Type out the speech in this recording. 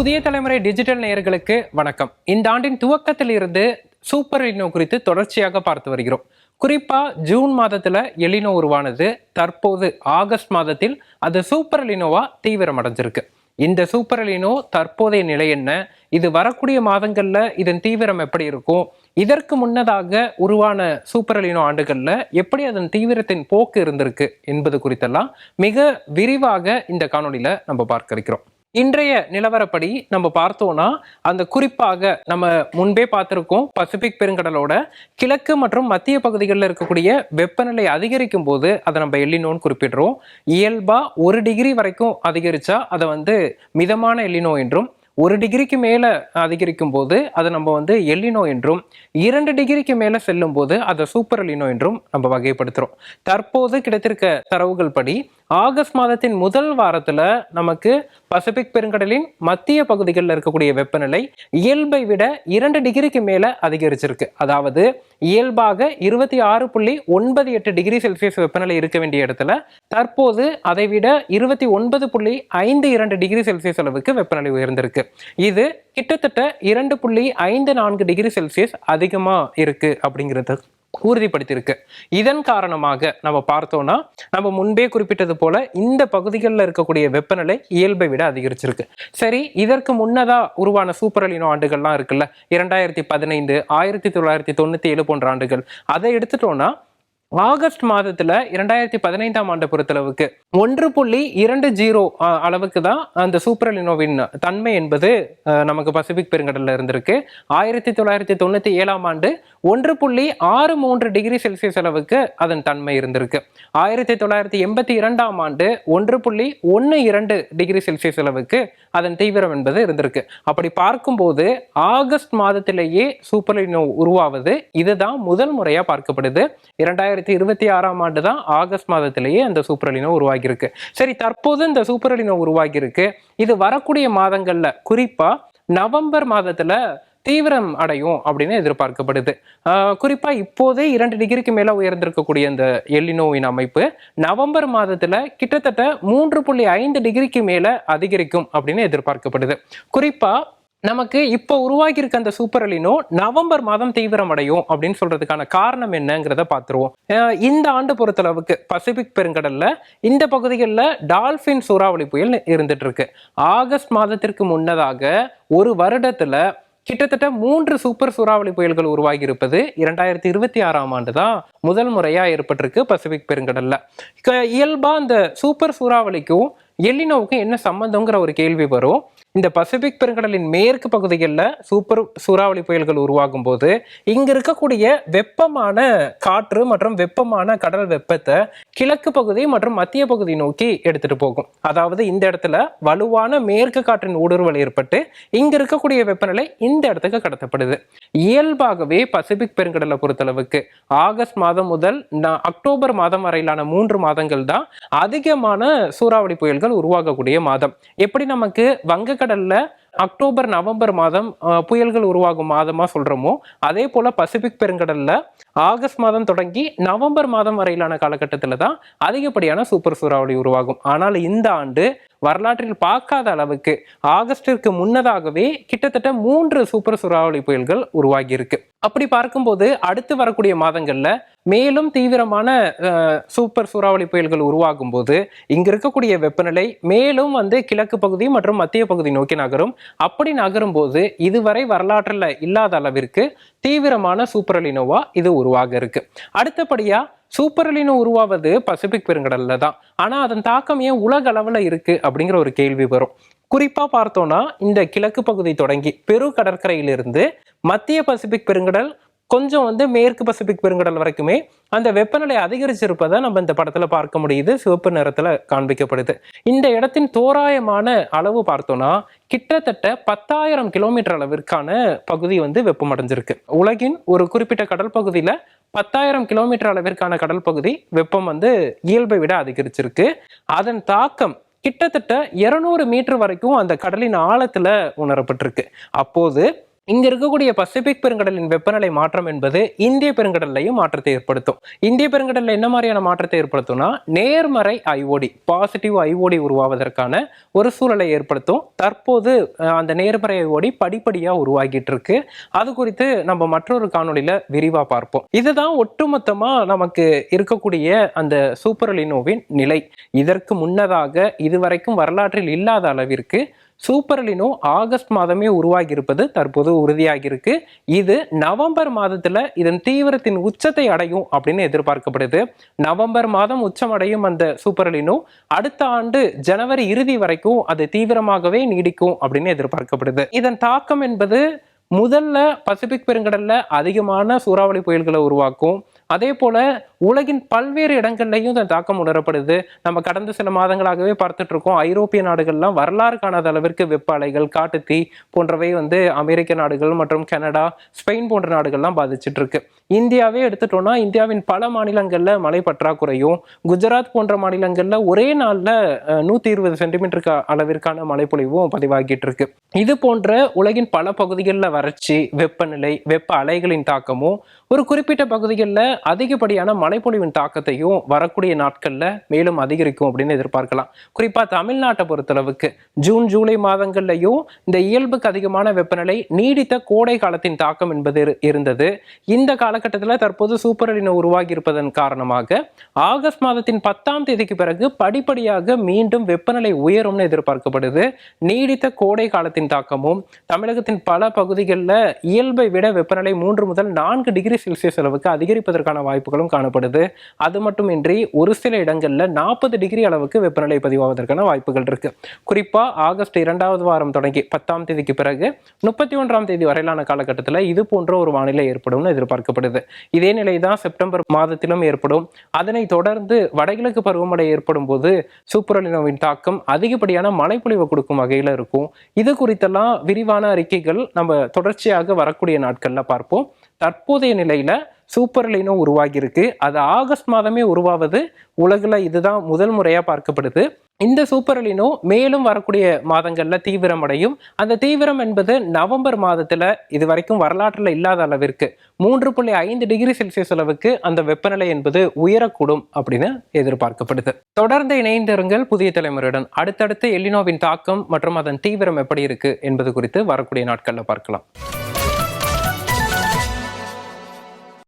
புதிய தலைமுறை டிஜிட்டல் நேயர்களுக்கு வணக்கம். இந்த ஆண்டின் துவக்கத்தில் இருந்து சூப்பர் எலினோ குறித்து தொடர்ச்சியாக பார்த்து வருகிறோம். குறிப்பா ஜூன் மாதத்துல எலினோ உருவானது. தற்போது ஆகஸ்ட் மாதத்தில் அது சூப்பர் எலினோவா தீவிரம் அடைஞ்சிருக்கு. இந்த சூப்பர் எலினோ தற்போதைய நிலை என்ன, இது வரக்கூடிய மாதங்கள்ல இதன் தீவிரம் எப்படி இருக்கும், இதற்கு முன்னதாக உருவான சூப்பர் எலினோ ஆண்டுகள்ல எப்படி அதன் தீவிரத்தின் போக்கு இருந்திருக்கு என்பது குறித்தெல்லாம் மிக விரிவாக இந்த காணொலியில நம்ம பார்க்க இருக்கிறோம். இன்றைய நிலவரப்படி நம்ம பார்த்தோம்னா, அந்த குறிப்பாக நம்ம முன்பே பார்த்திருக்கோம், பசிபிக் பெருங்கடலோட கிழக்கு மற்றும் மத்திய பகுதிகளில் இருக்கக்கூடிய வெப்பநிலை அதிகரிக்கும் போது அதை நம்ம எல்லினோன்னு குறிப்பிடுறோம். இயல்பா 1 டிகிரி வரைக்கும் அதிகரிச்சா அதை மிதமான எல்லினோ என்றும், 1 டிகிரிக்கு மேல அதிகரிக்கும் போது அதை நம்ம எல்லினோ என்றும், 2 டிகிரிக்கு மேல செல்லும் போது அதை சூப்பர் எல்லினோ என்றும் நம்ம வகைப்படுத்துறோம். தற்போது கிடைத்திருக்க தரவுகள் படி ஆகஸ்ட் மாதத்தின் முதல் வாரத்துல நமக்கு பசிபிக் பெருங்கடலின் மத்திய பகுதிகளில் இருக்கக்கூடிய வெப்பநிலை இயல்பை விட 2 டிகிரிக்கு மேல அதிகரிச்சிருக்கு. அதாவது இயல்பாக 26.98 டிகிரி செல்சியஸ் வெப்பநிலை இருக்க வேண்டிய இடத்துல தற்போது அதை விட 29.52 டிகிரி செல்சியஸ் அளவுக்கு வெப்பநிலை உயர்ந்திருக்கு. இது கிட்டத்தட்ட 2.54 டிகிரி செல்சியஸ் அதிகமா இருக்கு அப்படிங்கிறது உறுதிப்படுத்தியிருக்கு. இதன் காரணமாக நம்ம பார்த்தோம்னா, நம்ம முன்பே குறிப்பிட்டது போல இந்த பகுதிகளில் இருக்கக்கூடிய வெப்பநிலை இயல்பை விட அதிகரிச்சிருக்கு. சரி, இதற்கு முன்னதா உருவான சூப்பர் எலினோ ஆண்டுகள்லாம் இருக்குல்ல, 2015, 1997 போன்ற ஆண்டுகள், அதை எடுத்துட்டோம்னா ஆகஸ்ட் மாதத்துல 2015ஆம் ஆண்டை பொறுத்தளவுக்கு 1.20 அளவுக்கு தான் அந்த சூப்பர் எலினோவின் தன்மை என்பது நமக்கு பசிபிக் பெருங்கடல்ல இருந்திருக்கு. 1997ஆம் ஆண்டு 1.63 டிகிரி செல்சியஸ் அளவுக்கு அதன் தன்மை இருந்திருக்கு. 1982ஆம் ஆண்டு 1.12 டிகிரி செல்சியஸ் அளவுக்கு அதன் தீவிரம் என்பது இருந்திருக்கு. அப்படி பார்க்கும்போது ஆகஸ்ட் மாதத்திலேயே சூப்பர் எலினோ உருவாவது இதுதான் முதல் முறையா பார்க்கப்படுது. 2026ஆம் ஆண்டு தான் ஆகஸ்ட் மாதத்திலேயே அந்த சூப்பர் எலினோ உருவாகி இருக்கு. சரி, தற்போது இந்த சூப்பர் எலினோ உருவாகி இருக்கு. இது வரக்கூடிய மாதங்கள்ல குறிப்பா நவம்பர் மாதத்துல தீவிரம் அடையும் அப்படின்னு எதிர்பார்க்கப்படுது. குறிப்பா இப்போதே 2 டிகிரிக்கு மேல உயர்ந்திருக்கக்கூடிய இந்த எல்லினோவின் அமைப்பு நவம்பர் மாதத்துல கிட்டத்தட்ட 3.5 டிகிரிக்கு மேல அதிகரிக்கும் அப்படின்னு எதிர்பார்க்கப்படுது. குறிப்பா நமக்கு இப்போ உருவாகி இருக்க அந்த சூப்பர் எலினோ நவம்பர் மாதம் தீவிரம் அடையும் அப்படின்னு சொல்றதுக்கான காரணம் என்னங்கிறத பார்த்துருவோம். இந்த ஆண்டு பொறுத்தளவுக்கு பசிபிக் பெருங்கடல்ல இந்த பகுதிகளில் டால்பின் சூறாவளி புயல் இருந்துட்டு இருக்கு. ஆகஸ்ட் மாதத்திற்கு முன்னதாக ஒரு வருடத்துல கிட்டத்தட்ட 3 சூப்பர் சூறாவளி புயல்கள் உருவாகி இருப்பது 2026ஆம் ஆண்டு தான் முதல் முறையா ஏற்பட்டிருக்கு பசிபிக் பெருங்கடல்ல. இயல்பா இந்த சூப்பர் சூறாவளிக்கும் எல்லினோவுக்கும் என்ன சம்பந்தங்கிற ஒரு கேள்வி வரும். இந்த பசிபிக் பெருங்கடலின் மேற்கு பகுதிகளில் சூப்பர் சூறாவளி புயல்கள் உருவாகும் போது இங்க இருக்கக்கூடிய வெப்பமான காற்று மற்றும் வெப்பமான கடல் வெப்பத்தை கிழக்கு பகுதி மற்றும் மத்திய பகுதி நோக்கி எடுத்துட்டு போகும். அதாவது இந்த இடத்துல வலுவான மேற்கு காற்றின் ஊடுருவல் ஏற்பட்டு இங்க இருக்கக்கூடிய வெப்பநிலை இந்த இடத்துக்கு கடத்தப்படுது. இயல்பாகவே பசிபிக் பெருங்கடலை பொறுத்தளவுக்கு ஆகஸ்ட் மாதம் முதல் அக்டோபர் மாதம் வரையிலான 3 மாதங்கள் தான் அதிகமான சூறாவளி புயல்கள் உருவாகக்கூடிய மாதம். எப்படி நமக்கு வங்கக்கடல்ல அக்டோபர் நவம்பர் மாதம் புயல்கள் உருவாகும் மாதமா சொல்றோமோ, அதே போல பசிபிக் பெருங்கடல்ல ஆகஸ்ட் மாதம் தொடங்கி நவம்பர் மாதம் வரையிலான காலகட்டத்தில் தான் அதிகப்படியான சூப்பர் சூறாவளி உருவாகும். ஆனால் இந்த ஆண்டு வரலாற்றில் பார்க்காத அளவுக்கு ஆகஸ்டிற்கு முன்னதாகவே கிட்டத்தட்ட 3 சூப்பர் சூறாவளி புயல்கள் உருவாகி இருக்கு. அப்படி பார்க்கும்போது அடுத்து வரக்கூடிய மாதங்கள்ல மேலும் தீவிரமான சூப்பர் சூறாவளி புயல்கள் உருவாகும் போது இங்க இருக்கக்கூடிய வெப்பநிலை மேலும் கிழக்கு பகுதி மற்றும் மத்திய பகுதி நோக்கி நகரும். அப்படி நகரும் போது இதுவரை வரலாற்றில் இல்லாத அளவிற்கு தீவிரமான சூப்பர் எலினோவா இது உருவாக இருக்கு. அடுத்தபடியா சூப்பர் எலினோ உருவாவது பசிபிக் பெருங்கடல்ல தான். ஆனா அதன் தாக்கம் ஏன் உலக அளவுல இருக்கு அப்படிங்கிற ஒரு கேள்வி வரும். குறிப்பா பார்த்தோம்னா, இந்த கிழக்கு பகுதி தொடங்கி பெரு கடற்கரையிலிருந்து மத்திய பசிபிக் பெருங்கடல் கொஞ்சம் மேற்கு பசிபிக் பெருங்கடல் வரைக்குமே அந்த வெப்பநிலை அதிகரிச்சிருப்பதை நம்ம இந்த படத்துல பார்க்க முடியுது. சிவப்பு நிறத்துல காண்பிக்கப்படுது. இந்த இடத்தின் தோராயமான அளவு பார்த்தோம்னா கிட்டத்தட்ட 10,000 கிலோமீட்டர் அளவிற்கான பகுதி வெப்பமடைஞ்சிருக்கு. உலகின் ஒரு குறிப்பிட்ட கடல் பகுதியில 10,000 கிலோமீட்டர் அளவிற்கான கடல் பகுதி வெப்பம் இயல்பை விட அதிகரிச்சிருக்கு. அதன் தாக்கம் கிட்டத்தட்ட 200 மீட்டர் வரைக்கும் அந்த கடலின் ஆழத்துல உணரப்பட்டிருக்கு. அப்போது இங்க இருக்கக்கூடிய பசிபிக் பெருங்கடலின் வெப்பநிலை மாற்றம் என்பது இந்திய பெருங்கடல்லையும் மாற்றத்தை ஏற்படுத்தும். இந்திய பெருங்கடல்ல என்ன மாதிரியான மாற்றத்தை ஏற்படுத்தும்னா, நேர்மறை ஐஓடி, பாசிட்டிவ் ஐஓடி உருவாவதற்கான ஒரு சூழலை ஏற்படுத்தும். தற்போது அந்த நேர்மறை ஐஓடி படிப்படியா உருவாகிட்டு இருக்கு. அது குறித்து நம்ம மற்றொரு காணொலியில விரிவா பார்ப்போம். இதுதான் ஒட்டுமொத்தமா நமக்கு இருக்கக்கூடிய அந்த சூப்பர் எலினோவின் நிலை. இதற்கு முன்னதாக இதுவரைக்கும் வரலாற்றில் இல்லாத அளவிற்கு சூப்பர் எலினோ ஆகஸ்ட் மாதமே உருவாகி இருப்பது தற்போது உறுதியாகி இருக்கு. இது நவம்பர் மாதத்துல இதன் தீவிரத்தின் உச்சத்தை அடையும் அப்படின்னு எதிர்பார்க்கப்படுது. நவம்பர் மாதம் உச்சமடையும் அந்த சூப்பர் எலினோ அடுத்த ஆண்டு ஜனவரி இறுதி வரைக்கும் அது தீவிரமாகவே நீடிக்கும் அப்படின்னு எதிர்பார்க்கப்படுது. இதன் தாக்கம் என்பது முதல்ல பசிபிக் பெருங்கடல்ல அதிகமான சூறாவளி புயல்களை உருவாக்கும். அதே போல உலகின் பல்வேறு இடங்கள்லையும் இந்த தாக்கம் உணரப்படுது. நம்ம கடந்த சில மாதங்களாகவே பார்த்துட்டு இருக்கோம். ஐரோப்பிய நாடுகள்லாம் வரலாறு காணாத அளவிற்கு வெப்ப அலைகள், காட்டுத்தீ போன்றவை அமெரிக்க நாடுகள் மற்றும் கனடா, ஸ்பெயின் போன்ற நாடுகள்லாம் பாதிச்சுட்டு இருக்கு. இந்தியாவே எடுத்துட்டோம்னா இந்தியாவின் பல மாநிலங்கள்ல மழை பற்றாக்குறையும், குஜராத் போன்ற மாநிலங்கள்ல ஒரே நாள்ல 120 சென்டிமீட்டருக்கு அளவிற்கான மழைப்பொழிவும் பதிவாகிட்டு இருக்கு. இது போன்ற உலகின் பல பகுதிகளில் வறட்சி, வெப்பநிலை, வெப்ப அலைகளின் தாக்கமும் ஒரு குறிப்பிட்ட பகுதிகளில் அதிகப்படியான மழைப்பொழிவின் தாக்கத்தையும் வரக்கூடிய நாட்கள்ல மேலும் அதிகரிக்கும் அப்படின்னு எதிர்பார்க்கலாம். குறிப்பா தமிழ்நாட்டை பொறுத்தளவுக்கு ஜூன், ஜூலை மாதங்கள்லையும் இந்த இயல்புக்கு அதிகமான வெப்பநிலை, நீடித்த கோடை காலத்தின் தாக்கம் என்பது இருந்தது. இந்த காலகட்டத்தில் தற்போது சூப்பர் எலினோ உருவாகி இருப்பதன் காரணமாக ஆகஸ்ட் மாதத்தின் 10ஆம் தேதிக்கு பிறகு படிப்படியாக மீண்டும் வெப்பநிலை உயரும்னு எதிர்பார்க்கப்படுது. நீடித்த கோடை காலத்தின் தாக்கமும் தமிழகத்தின் பல பகுதிகளில் இயல்பை விட வெப்பநிலை 3 முதல் 4 டிகிரி செல்சியஸ் அளவுக்கு அதிகரிப்பதற்கான வாய்ப்புகளும் காணப்படுது. அது மட்டுமின்றி ஒரு சில இடங்கள்ல 40 டிகிரி அளவுக்கு வெப்பநிலை பதிவாவதற்கான வாய்ப்புகள் இருக்கு. குறிப்பா ஆகஸ்ட் 2வது வாரம் தொடங்கி 10ஆம் தேதிக்கு பிறகு 31ஆம் தேதி வரையிலான காலகட்டத்தில் இது போன்ற ஒரு வானிலை ஏற்படும் எதிர்பார்க்கப்படுது. இதே நிலை தான் செப்டம்பர் மாதத்திலும் ஏற்படும். அதனை தொடர்ந்து வடகிழக்கு பருவமழை ஏற்படும் போது சூப்பர் எலினோவின் தாக்கம் அதிகப்படியான மழைப்பொழிவை கொடுக்கும் வகையில இருக்கும். இது குறித்தெல்லாம் விரிவான அறிக்கைகள் நம்ம தொடர்ச்சியாக வரக்கூடிய நாட்கள்ல பார்ப்போம். தற்போதைய நிலையில சூப்பர் எலினோ உருவாகி இருக்கு. அது ஆகஸ்ட் மாதமே உருவாவது உலகில் இதுதான் முதல் முறையா பார்க்கப்படுது. இந்த சூப்பர் எலினோ மேலும் வரக்கூடிய மாதங்கள்ல தீவிரமடையும். அந்த தீவிரம் என்பது நவம்பர் மாதத்துல இது வரைக்கும் வரலாற்றுல இல்லாத அளவிற்கு 3.5 டிகிரி செல்சியஸ் அளவுக்கு அந்த வெப்பநிலை என்பது உயரக்கூடும் அப்படின்னு எதிர்பார்க்கப்படுது. தொடர்ந்து இணைந்திருங்கள் புதிய தலைமுறையுடன். அடுத்தடுத்து எலினோவின் தாக்கம் மற்றும் அதன் தீவிரம் எப்படி இருக்கு என்பது குறித்து வரக்கூடிய நாட்கள்ல பார்க்கலாம்.